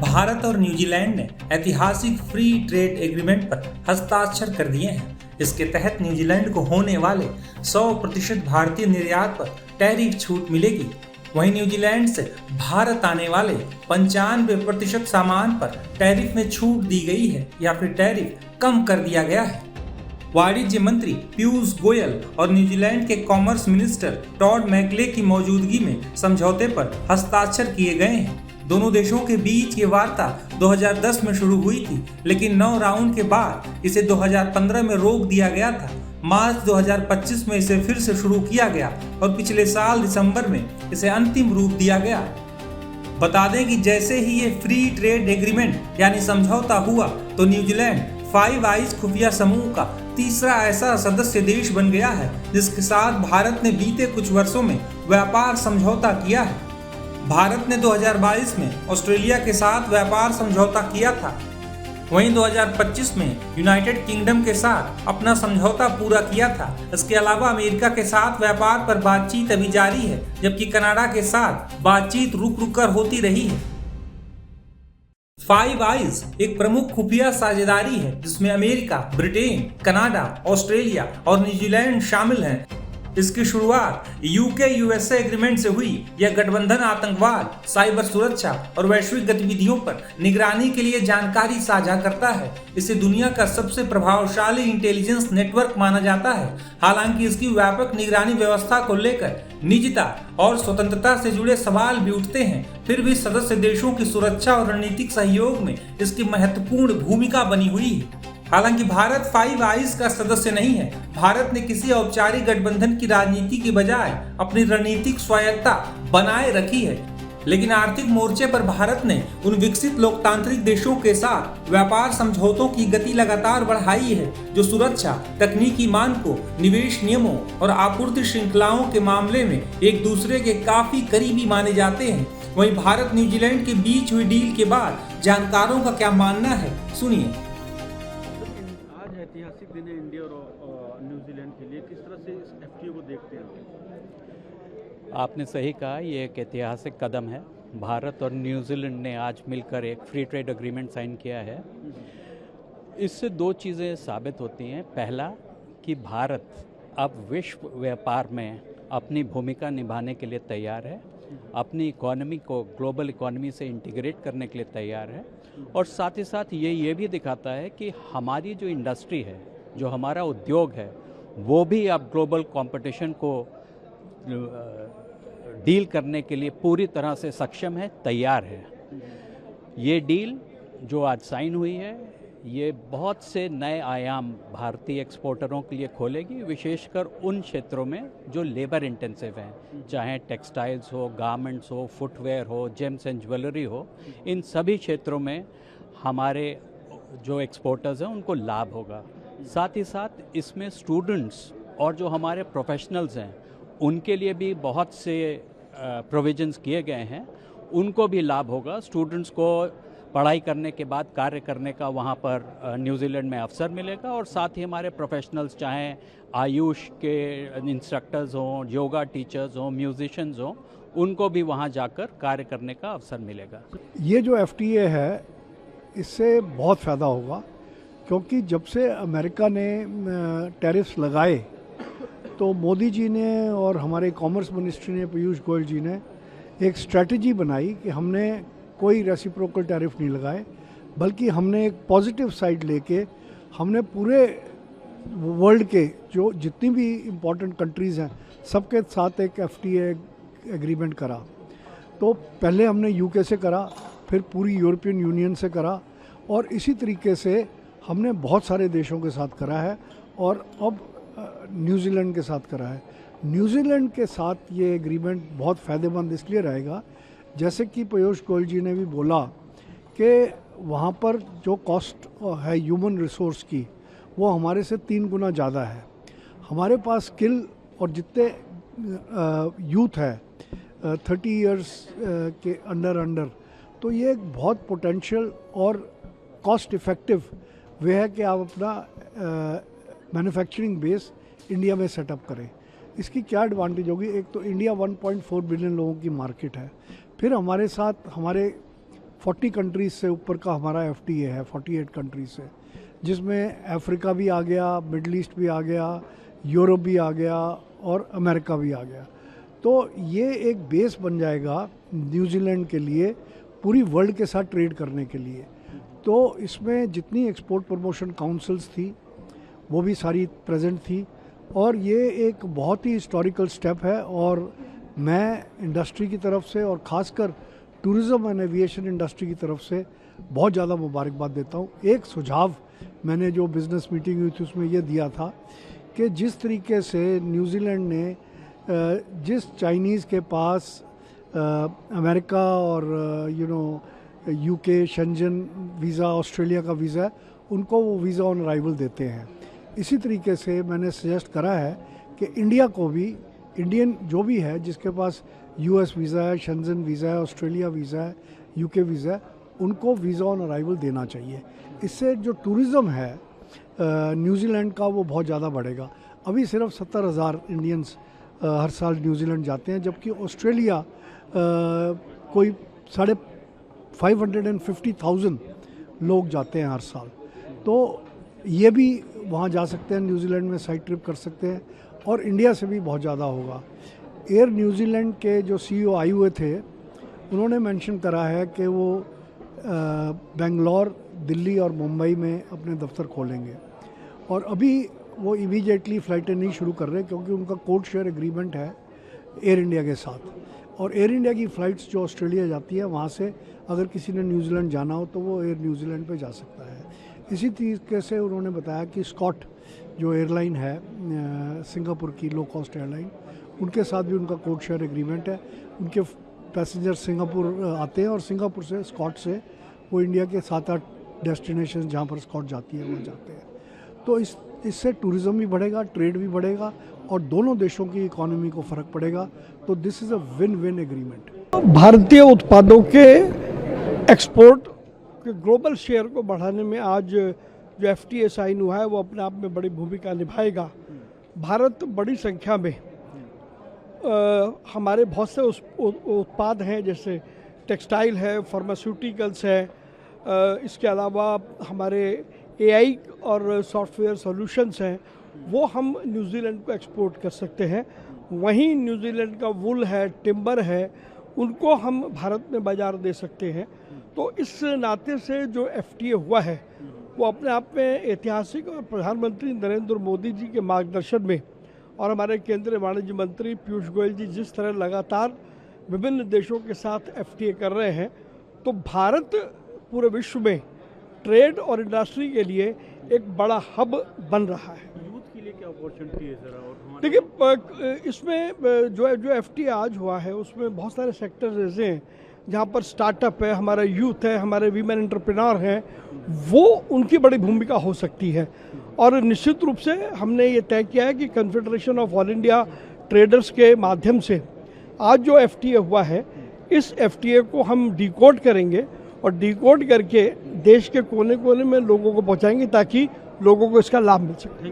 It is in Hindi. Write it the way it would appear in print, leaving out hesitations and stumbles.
भारत और न्यूजीलैंड ने ऐतिहासिक फ्री ट्रेड एग्रीमेंट पर हस्ताक्षर कर दिए हैं। इसके तहत न्यूजीलैंड को होने वाले 100% भारतीय निर्यात पर टैरिफ छूट मिलेगी। वहीं न्यूजीलैंड से भारत आने वाले 95% सामान पर टैरिफ में छूट दी गई है या फिर टैरिफ कम कर दिया गया है। वाणिज्य मंत्री पीयूष गोयल और न्यूजीलैंड के कॉमर्स मिनिस्टर टॉड मैकले की मौजूदगी में समझौते पर हस्ताक्षर किए गए हैं। दोनों देशों के बीच ये वार्ता 2010 में शुरू हुई थी, लेकिन 9 राउंड के बाद इसे 2015 में रोक दिया गया था। मार्च 2025 में इसे फिर से शुरू किया गया और पिछले साल दिसंबर में इसे अंतिम रूप दिया गया। बता दें कि जैसे ही ये फ्री ट्रेड एग्रीमेंट यानी समझौता हुआ तो न्यूजीलैंड फाइव आइज खुफिया समूह का तीसरा ऐसा सदस्य देश बन गया है जिसके साथ भारत ने बीते कुछ वर्षों में व्यापार समझौता किया है। भारत ने 2022 में ऑस्ट्रेलिया के साथ व्यापार समझौता किया था। वहीं 2025 में यूनाइटेड किंगडम के साथ अपना समझौता पूरा किया था। इसके अलावा अमेरिका के साथ व्यापार पर बातचीत अभी जारी है, जबकि कनाडा के साथ बातचीत रुक रुक कर होती रही है। फाइव आइज एक प्रमुख खुफिया साझेदारी है जिसमें अमेरिका, ब्रिटेन, कनाडा, ऑस्ट्रेलिया और न्यूजीलैंड शामिल हैं। इसकी शुरुआत यूके यूएसए एग्रीमेंट से हुई। यह गठबंधन आतंकवाद, साइबर सुरक्षा और वैश्विक गतिविधियों पर निगरानी के लिए जानकारी साझा करता है। इसे दुनिया का सबसे प्रभावशाली इंटेलिजेंस नेटवर्क माना जाता है। हालांकि इसकी व्यापक निगरानी व्यवस्था को लेकर निजता और स्वतंत्रता से जुड़े सवाल भी उठते हैं। फिर भी सदस्य देशों की सुरक्षा और रणनीतिक सहयोग में इसकी महत्वपूर्ण भूमिका बनी हुई है। हालांकि भारत फाइव आइज का सदस्य नहीं है। भारत ने किसी औपचारिक गठबंधन की राजनीति के बजाय अपनी रणनीतिक स्वायत्तता बनाए रखी है। लेकिन आर्थिक मोर्चे पर भारत ने उन विकसित लोकतांत्रिक देशों के साथ व्यापार समझौतों की गति लगातार बढ़ाई है जो सुरक्षा, तकनीकी मानकों, निवेश नियमों और आपूर्ति श्रृंखलाओं के मामले में एक दूसरे के काफी करीबी माने जाते हैं। वहीं भारत न्यूजीलैंड के बीच हुई डील के बाद जानकारों का क्या मानना है, सुनिए। ऐतिहासिक दिन है इंडिया और न्यूजीलैंड के लिए, किस तरह से इस एफटीओ को देखते हैं? आपने सही कहा, ये एक ऐतिहासिक कदम है। भारत और न्यूजीलैंड ने आज मिलकर एक फ्री ट्रेड एग्रीमेंट साइन किया है। इससे दो चीज़ें साबित होती हैं। पहला कि भारत अब विश्व व्यापार में अपनी भूमिका निभाने के लिए तैयार है, अपनी इकोनॉमी को ग्लोबल इकोनॉमी से इंटीग्रेट करने के लिए तैयार है। और साथ ही साथ ये भी दिखाता है कि हमारी जो इंडस्ट्री है, जो हमारा उद्योग है, वो भी अब ग्लोबल कंपटीशन को डील करने के लिए पूरी तरह से सक्षम है, तैयार है। ये डील जो आज साइन हुई है, ये बहुत से नए आयाम भारतीय एक्सपोर्टरों के लिए खोलेगी, विशेषकर उन क्षेत्रों में जो लेबर इंटेंसिव हैं, चाहे टेक्सटाइल्स हो, गारमेंट्स हो, फुटवेयर हो, जेम्स एंड ज्वेलरी हो। इन सभी क्षेत्रों में हमारे जो एक्सपोर्टर्स हैं उनको लाभ होगा। साथ ही साथ इसमें स्टूडेंट्स और जो हमारे प्रोफेशनल्स हैं उनके लिए भी बहुत से प्रोविजंस किए गए हैं, उनको भी लाभ होगा। स्टूडेंट्स को पढ़ाई करने के बाद कार्य करने का वहाँ पर न्यूजीलैंड में अवसर मिलेगा। और साथ ही हमारे प्रोफेशनल्स, चाहे आयुष के इंस्ट्रक्टर्स हों, योगा टीचर्स हों, म्यूजिशियंस हों, उनको भी वहाँ जाकर कार्य करने का अवसर मिलेगा। ये जो एफटीए है, इससे बहुत फ़ायदा होगा, क्योंकि जब से अमेरिका ने टैरिफ्स लगाए तो मोदी जी ने और हमारे कॉमर्स मिनिस्ट्री ने, पीयूष गोयल जी ने एक स्ट्रेटजी बनाई कि हमने कोई रेसिप्रोकल टैरिफ नहीं लगाए, बल्कि हमने एक पॉजिटिव साइड लेके हमने पूरे वर्ल्ड के जो जितनी भी इम्पोर्टेंट कंट्रीज़ हैं सबके साथ एक एफटीए एग्रीमेंट करा। तो पहले हमने यूके से करा, फिर पूरी यूरोपियन यूनियन से करा, और इसी तरीके से हमने बहुत सारे देशों के साथ करा है, और अब न्यूजीलैंड के साथ करा है। न्यूजीलैंड के साथ ये एग्रीमेंट बहुत फ़ायदेमंद इसलिए रहेगा, जैसे कि पीयूष गोयल जी ने भी बोला कि वहाँ पर जो कॉस्ट है ह्यूमन रिसोर्स की, वो हमारे से 3 गुना ज़्यादा है। हमारे पास स्किल और जितने यूथ है 30 इयर्स के अंडर, तो ये एक बहुत पोटेंशियल और कॉस्ट इफ़ेक्टिव वे है कि आप अपना मैन्युफैक्चरिंग बेस इंडिया में सेटअप करें। इसकी क्या एडवांटेज होगी? एक तो इंडिया 1.4 बिलियन लोगों की मार्केट है, फिर हमारे साथ हमारे 40 कंट्रीज से ऊपर का हमारा FTA है, 48 कंट्रीज से, जिसमें अफ्रीका भी आ गया, मिडल ईस्ट भी आ गया, यूरोप भी आ गया और अमेरिका भी आ गया। तो ये एक बेस बन जाएगा न्यूजीलैंड के लिए पूरी वर्ल्ड के साथ ट्रेड करने के लिए। तो इसमें जितनी एक्सपोर्ट प्रमोशन काउंसिल्स थी वो भी सारी प्रेजेंट थी और ये एक बहुत ही हिस्टोरिकल स्टेप है। और मैं इंडस्ट्री की तरफ से और ख़ासकर टूरिज़्म एंड एविएशन इंडस्ट्री की तरफ से बहुत ज़्यादा मुबारकबाद देता हूँ। एक सुझाव मैंने जो बिज़नेस मीटिंग हुई थी उसमें ये दिया था कि जिस तरीके से न्यूजीलैंड ने जिस चाइनीज़ के पास अमेरिका और UK शेंजन वीज़ा, ऑस्ट्रेलिया का वीज़ा है, उनको वो वीज़ा ऑन अराइवल देते हैं। इसी तरीके से मैंने सजेस्ट करा है कि इंडिया को भी, इंडियन जो भी है जिसके पास US वीज़ा है, शेंजन वीज़ा है, ऑस्ट्रेलिया वीज़ा है, UK वीज़ा है, उनको वीज़ा ऑन अराइवल देना चाहिए। इससे जो टूरिज़्म है न्यूजीलैंड का वो बहुत ज़्यादा बढ़ेगा। अभी सिर्फ 70,000 इंडियंस हर साल न्यूजीलैंड जाते हैं, जबकि ऑस्ट्रेलिया कोई 550,000 लोग जाते हैं हर साल। तो ये भी वहाँ जा सकते हैं, न्यूजीलैंड में साइड ट्रिप कर सकते हैं और इंडिया से भी बहुत ज़्यादा होगा। एयर न्यूजीलैंड के जो CEO आए हुए थे उन्होंने मेंशन करा है कि वो बेंगलोर, दिल्ली और मुंबई में अपने दफ्तर खोलेंगे और अभी वो इमीडिएटली फ़्लाइटें नहीं शुरू कर रहे क्योंकि उनका कोड शेयर एग्रीमेंट है एयर इंडिया के साथ। और एयर इंडिया की फ़्लाइट्स जो ऑस्ट्रेलिया जाती है वहाँ से अगर किसी ने न्यूजीलैंड जाना हो तो वो एयर न्यूजीलैंड पे जा सकता है। इसी तरीके से उन्होंने बताया कि स्कॉट जो एयरलाइन है सिंगापुर की लो कॉस्ट एयरलाइन, उनके साथ भी उनका कोड शेयर एग्रीमेंट है। उनके पैसेंजर सिंगापुर आते हैं और सिंगापुर से, स्कॉट से वो इंडिया के 7-8 डेस्टिनेशन जहाँ पर स्कॉट जाती है वहाँ जाते हैं। तो इससे टूरिज़्म भी बढ़ेगा, ट्रेड भी बढ़ेगा और दोनों देशों की इकोनॉमी को फ़र्क पड़ेगा। तो this is a win win agreement. भारतीय उत्पादों के एक्सपोर्ट के ग्लोबल शेयर को बढ़ाने में आज जो FTA साइन हुआ है वो अपने आप में बड़ी भूमिका निभाएगा। भारत बड़ी संख्या में हमारे बहुत से उत्पाद हैं, जैसे टेक्सटाइल है, फार्मास्यूटिकल्स है, इसके अलावा हमारे AI और सॉफ्टवेयर सॉल्यूशंस हैं, वो हम न्यूजीलैंड को एक्सपोर्ट कर सकते हैं। वहीं न्यूजीलैंड का वुल है, टिम्बर है, उनको हम भारत में बाज़ार दे सकते हैं। तो इस नाते से जो FTA हुआ है वो अपने आप में ऐतिहासिक और प्रधानमंत्री नरेंद्र मोदी जी के मार्गदर्शन में और हमारे केंद्रीय वाणिज्य मंत्री पीयूष गोयल जी जिस तरह लगातार विभिन्न देशों के साथ FTA कर रहे हैं, तो भारत पूरे विश्व में ट्रेड और इंडस्ट्री के लिए एक बड़ा हब बन रहा है। यूथ के लिए क्या अपॉर्चुनिटी है ज़रा? और देखिए, इसमें जो FTA आज हुआ है उसमें बहुत सारे सेक्टर्स ऐसे हैं जहाँ पर स्टार्टअप है, हमारा यूथ है, हमारे वीमेन एंटरप्रेन्योर हैं, वो उनकी बड़ी भूमिका हो सकती है। और निश्चित रूप से हमने ये तय किया है कि confederation of all India traders के माध्यम से आज जो FTA हुआ है, इस FTA को हम डिकोड करेंगे और डिकोड करके देश के कोने कोने में लोगों को पहुंचाएंगे ताकि लोगों को इसका लाभ मिल सके।